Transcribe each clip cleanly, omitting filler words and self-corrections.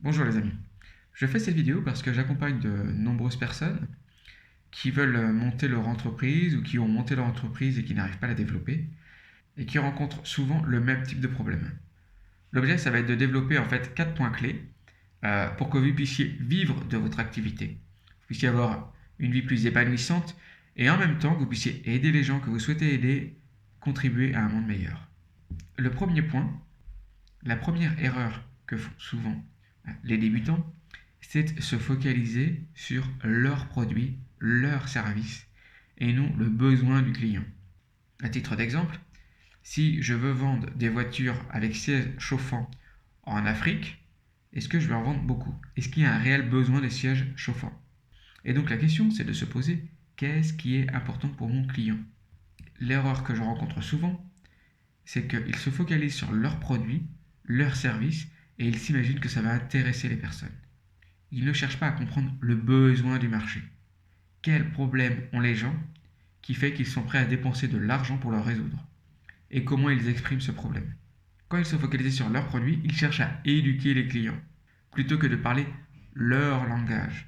Bonjour les amis, je fais cette vidéo parce que j'accompagne de nombreuses personnes qui veulent monter leur entreprise ou qui ont monté leur entreprise et qui n'arrivent pas à la développer et qui rencontrent souvent le même type de problème. L'objet, ça va être de développer en fait 4 points clés pour que vous puissiez vivre de votre activité, vous puissiez avoir une vie plus épanouissante et en même temps que vous puissiez aider les gens que vous souhaitez aider, contribuer à un monde meilleur. Le premier point, la première erreur que font souvent les débutants, c'est se focaliser sur leurs produits, leurs services et non le besoin du client. À titre d'exemple, si je veux vendre des voitures avec sièges chauffants en Afrique, est-ce que je vais en vendre beaucoup? Est-ce qu'il y a un réel besoin des sièges chauffants? Et donc la question, c'est de se poser, qu'est-ce qui est important pour mon client? L'erreur que je rencontre souvent, c'est qu'ils se focalisent sur leurs produits, leurs services, et ils s'imaginent que ça va intéresser les personnes. Ils ne cherchent pas à comprendre le besoin du marché. Quels problèmes ont les gens qui fait qu'ils sont prêts à dépenser de l'argent pour le résoudre? Et comment ils expriment ce problème? Quand ils sont focalisés sur leurs produits, ils cherchent à éduquer les clients, plutôt que de parler leur langage,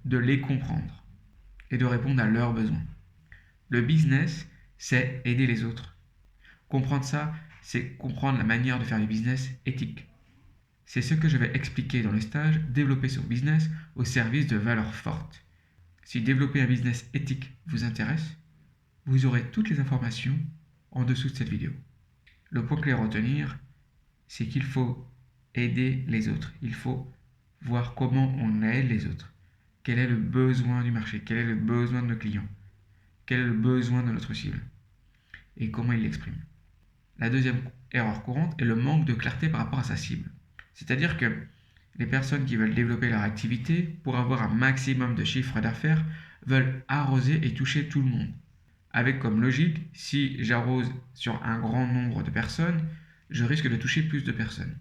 de les comprendre et de répondre à leurs besoins. Le business, c'est aider les autres. Comprendre ça, c'est comprendre la manière de faire du business éthique. C'est ce que je vais expliquer dans le stage Développer son business au service de valeurs fortes. Si développer un business éthique vous intéresse, vous aurez toutes les informations en dessous de cette vidéo. Le point clé à retenir, c'est qu'il faut aider les autres. Il faut voir comment on aide les autres. Quel est le besoin du marché? Quel est le besoin de nos clients? Quel est le besoin de notre cible? Et comment il l'exprime? La deuxième erreur courante est le manque de clarté par rapport à sa cible. C'est-à-dire que les personnes qui veulent développer leur activité pour avoir un maximum de chiffre d'affaires veulent arroser et toucher tout le monde. Avec comme logique, si j'arrose sur un grand nombre de personnes, je risque de toucher plus de personnes.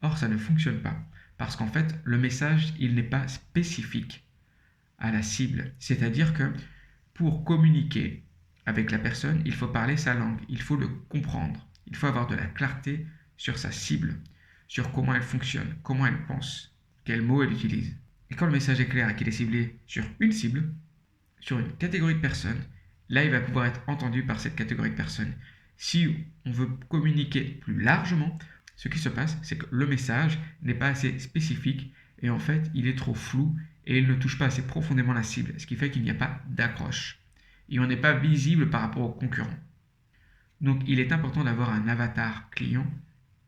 Or, ça ne fonctionne pas, parce qu'en fait, le message, il n'est pas spécifique à la cible. C'est-à-dire que pour communiquer avec la personne, il faut parler sa langue, il faut le comprendre, il faut avoir de la clarté sur sa cible, sur comment elle fonctionne, comment elle pense, quels mots elle utilise. Et quand le message est clair et qu'il est ciblé sur une cible, sur une catégorie de personnes, là il va pouvoir être entendu par cette catégorie de personnes. Si on veut communiquer plus largement, ce qui se passe, c'est que le message n'est pas assez spécifique et en fait il est trop flou et il ne touche pas assez profondément la cible, ce qui fait qu'il n'y a pas d'accroche. Et on n'est pas visible par rapport aux concurrents. Donc il est important d'avoir un avatar client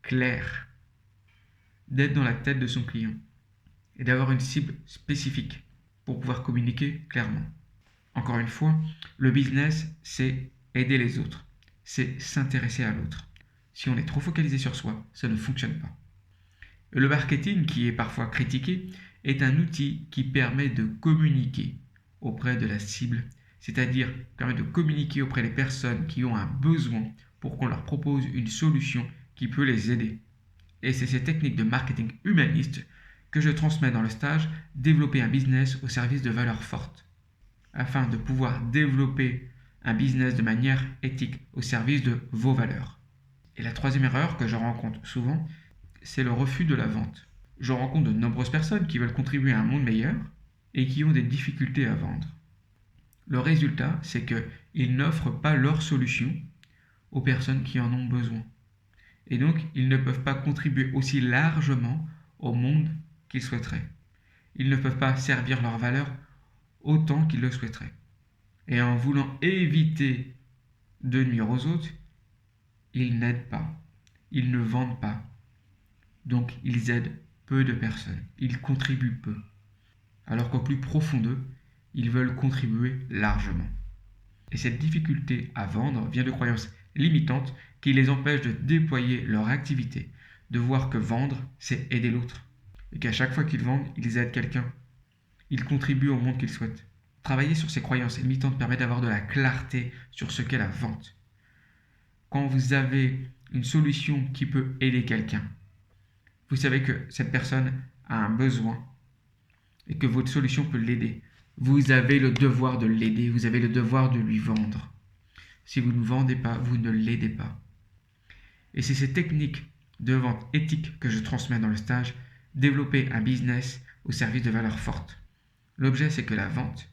clair, d'être dans la tête de son client et d'avoir une cible spécifique pour pouvoir communiquer clairement. Encore une fois, le business, c'est aider les autres, c'est s'intéresser à l'autre. Si on est trop focalisé sur soi, ça ne fonctionne pas. Le marketing, qui est parfois critiqué, est un outil qui permet de communiquer auprès de la cible, c'est-à-dire permet de communiquer auprès des personnes qui ont un besoin pour qu'on leur propose une solution qui peut les aider. Et c'est ces techniques de marketing humaniste que je transmets dans le stage Développer un business au service de valeurs fortes, afin de pouvoir développer un business de manière éthique au service de vos valeurs. Et la troisième erreur que je rencontre souvent, c'est le refus de la vente. Je rencontre de nombreuses personnes qui veulent contribuer à un monde meilleur et qui ont des difficultés à vendre. Le résultat, c'est qu'ils n'offrent pas leur solution aux personnes qui en ont besoin. Et donc, ils ne peuvent pas contribuer aussi largement au monde qu'ils souhaiteraient. Ils ne peuvent pas servir leurs valeurs autant qu'ils le souhaiteraient. Et en voulant éviter de nuire aux autres, ils n'aident pas, ils ne vendent pas. Donc, ils aident peu de personnes, ils contribuent peu. Alors qu'au plus profond d'eux, ils veulent contribuer largement. Et cette difficulté à vendre vient de croyances limitantes qui les empêchent de déployer leur activité, de voir que vendre, c'est aider l'autre. Et qu'à chaque fois qu'ils vendent, ils aident quelqu'un. Ils contribuent au monde qu'ils souhaitent. Travailler sur ces croyances limitantes permet d'avoir de la clarté sur ce qu'est la vente. Quand vous avez une solution qui peut aider quelqu'un, vous savez que cette personne a un besoin et que votre solution peut l'aider. Vous avez le devoir de l'aider, vous avez le devoir de lui vendre. Si vous ne vendez pas, vous ne l'aidez pas. Et c'est ces techniques de vente éthique que je transmets dans le stage développer un business au service de valeurs fortes. L'objet, c'est que la vente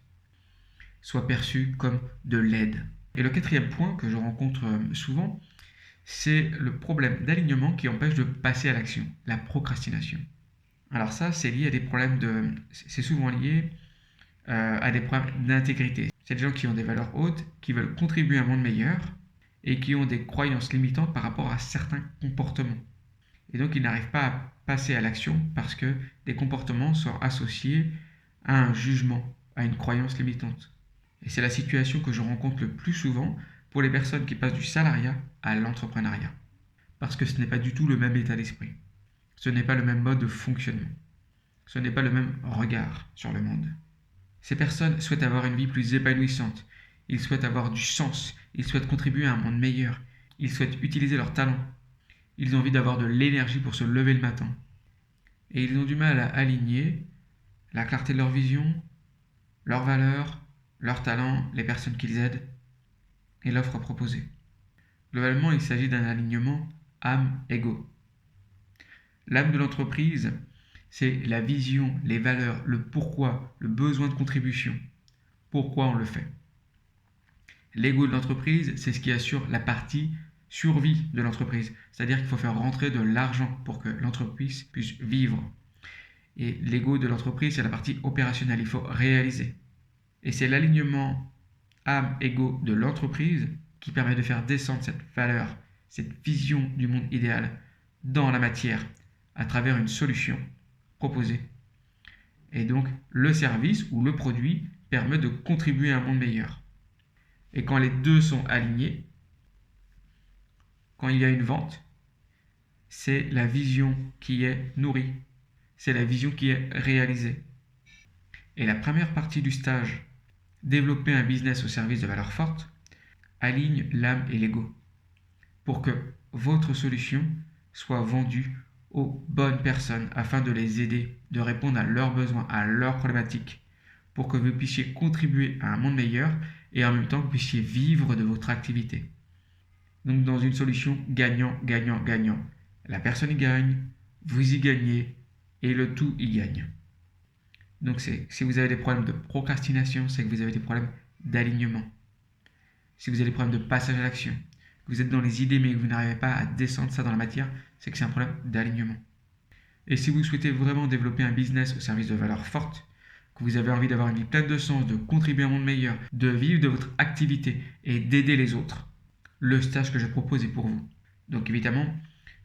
soit perçue comme de l'aide. Et le quatrième point que je rencontre souvent, c'est le problème d'alignement qui empêche de passer à l'action, la procrastination. Alors ça, c'est lié à des problèmes c'est souvent lié à des problèmes d'intégrité. C'est des gens qui ont des valeurs hautes, qui veulent contribuer à un monde meilleur et qui ont des croyances limitantes par rapport à certains comportements. Et donc ils n'arrivent pas à passer à l'action parce que des comportements sont associés à un jugement, à une croyance limitante. Et c'est la situation que je rencontre le plus souvent pour les personnes qui passent du salariat à l'entrepreneuriat. Parce que ce n'est pas du tout le même état d'esprit. Ce n'est pas le même mode de fonctionnement. Ce n'est pas le même regard sur le monde. Ces personnes souhaitent avoir une vie plus épanouissante. Ils souhaitent avoir du sens. Ils souhaitent contribuer à un monde meilleur. Ils souhaitent utiliser leurs talents. Ils ont envie d'avoir de l'énergie pour se lever le matin. Et ils ont du mal à aligner la clarté de leur vision, leurs valeurs, leurs talents, les personnes qu'ils aident et l'offre proposée. Globalement, il s'agit d'un alignement âme-ego. L'âme de l'entreprise, c'est la vision, les valeurs, le pourquoi, le besoin de contribution. Pourquoi on le fait. L'ego de l'entreprise, c'est ce qui assure la partie survie de l'entreprise. C'est-à-dire qu'il faut faire rentrer de l'argent pour que l'entreprise puisse vivre. Et l'ego de l'entreprise, c'est la partie opérationnelle. Il faut réaliser. Et c'est l'alignement âme-ego de l'entreprise qui permet de faire descendre cette valeur, cette vision du monde idéal dans la matière à travers une solution proposée. Et donc, le service ou le produit permet de contribuer à un monde meilleur. Et quand les deux sont alignés, quand il y a une vente, c'est la vision qui est nourrie. C'est la vision qui est réalisée. Et la première partie du stage, développer un business au service de valeurs fortes, aligne l'âme et l'ego pour que votre solution soit vendue aux bonnes personnes afin de les aider, de répondre à leurs besoins, à leurs problématiques, pour que vous puissiez contribuer à un monde meilleur et en même temps que vous puissiez vivre de votre activité. Donc dans une solution gagnant, gagnant, gagnant. La personne y gagne, vous y gagnez et le tout y gagne. Donc si vous avez des problèmes de procrastination, c'est que vous avez des problèmes d'alignement. Si vous avez des problèmes de passage à l'action, que vous êtes dans les idées mais que vous n'arrivez pas à descendre ça dans la matière, c'est que c'est un problème d'alignement. Et si vous souhaitez vraiment développer un business au service de valeurs fortes, que vous avez envie d'avoir une vie pleine de sens, de contribuer à un monde meilleur, de vivre de votre activité et d'aider les autres, le stage que je propose est pour vous. Donc évidemment,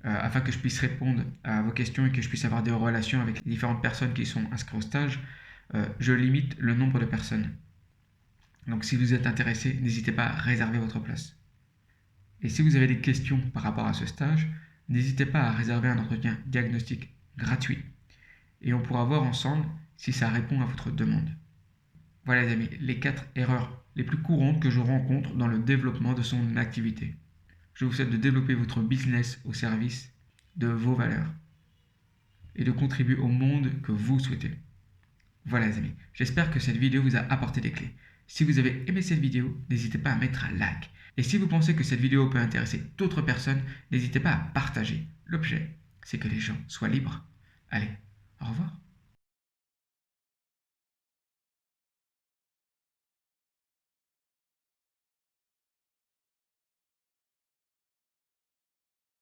afin que je puisse répondre à vos questions et que je puisse avoir des relations avec les différentes personnes qui sont inscrites au stage, je limite le nombre de personnes. Donc si vous êtes intéressé, n'hésitez pas à réserver votre place. Et si vous avez des questions par rapport à ce stage, n'hésitez pas à réserver un entretien diagnostic gratuit. Et on pourra voir ensemble si ça répond à votre demande. Voilà les amis, les 4 erreurs les plus courantes que je rencontre dans le développement de son activité. Je vous souhaite de développer votre business au service de vos valeurs et de contribuer au monde que vous souhaitez. Voilà les amis, j'espère que cette vidéo vous a apporté des clés. Si vous avez aimé cette vidéo, n'hésitez pas à mettre un like. Et si vous pensez que cette vidéo peut intéresser d'autres personnes, n'hésitez pas à partager. L'objet, c'est que les gens soient libres. Allez, au revoir.